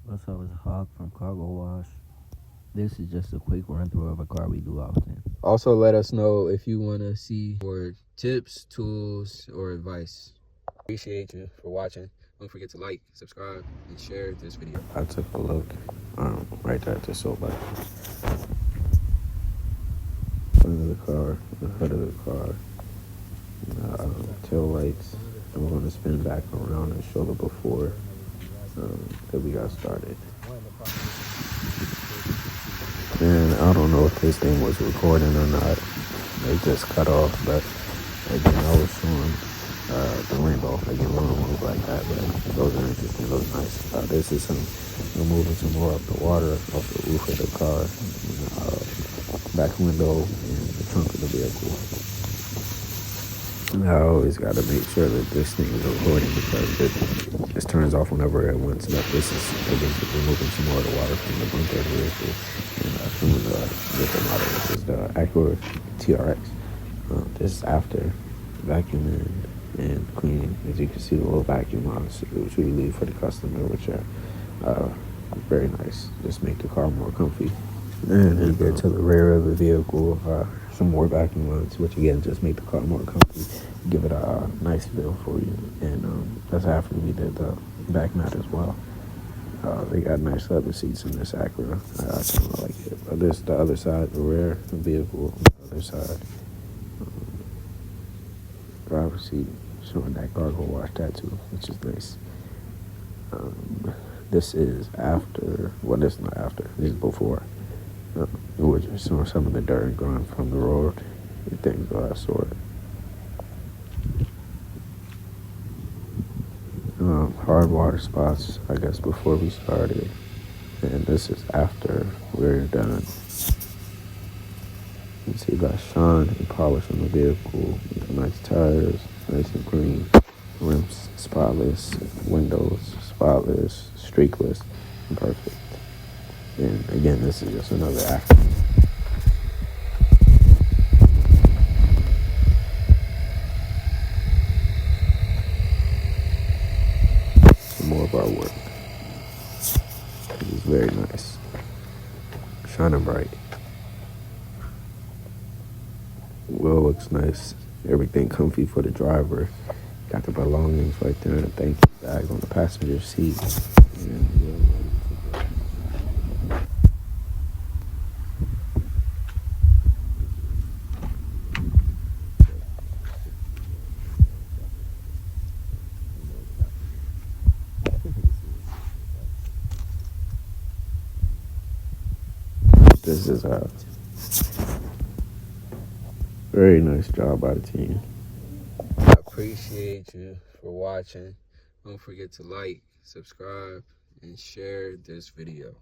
What's up? It's Hawk from Cargo Wash. This is just a quick run through of a car we do often. Also, let us know if you want to see more tips, tools, or advice. Appreciate you for watching. Don't forget to like, subscribe, and share this video. I took a look right there at the soap button. Front of the car, the hood of the car, tail lights. And we're going to spin back around and show the before that we got started. And I don't know if this thing was recording or not. It just cut off, but again, I was showing the rainbow. Again, we don't move like that, but those are interesting. Those nice. This is removing some more of the water off the roof of the car, back window, and the trunk of the vehicle. I always got to make sure that this thing is recording because it just turns off whenever it wants. But this is removing some more of the water from the bunker of the vehicle and from the vehicle model, which is the Acura TRX. This is after vacuuming and cleaning. As you can see, the little vacuum lines which we leave for the customer, which are very nice. Just make the car more comfy. And you get to the rear of the vehicle, some more vacuum lines, which again just make the car more comfy, give it a nice feel for you. And that's after we did the back mat as well. They got nice leather seats in this Acura. I kind of like it. But this the other side, the rear of the vehicle, the other side, driver's seat, showing that Cargo Wash tattoo, which is nice. This is after. Well, this is not after. This is before. We're just showing some of the dirt and grime from the road and things of that sort. Hard water spots, I guess, before we started. And this is after we're done. You can see that shine and polish on the vehicle. Nice tires, nice and clean. Rims spotless, windows spotless, streakless, and perfect. And again, this is just another act. Some more of our work. It's very nice. Shining bright. Wheel looks nice. Everything comfy for the driver. Got the belongings right there and a thank you bag on the passenger seat. This is a very nice job by the team. I appreciate you for watching. Don't forget to like, subscribe, and share this video.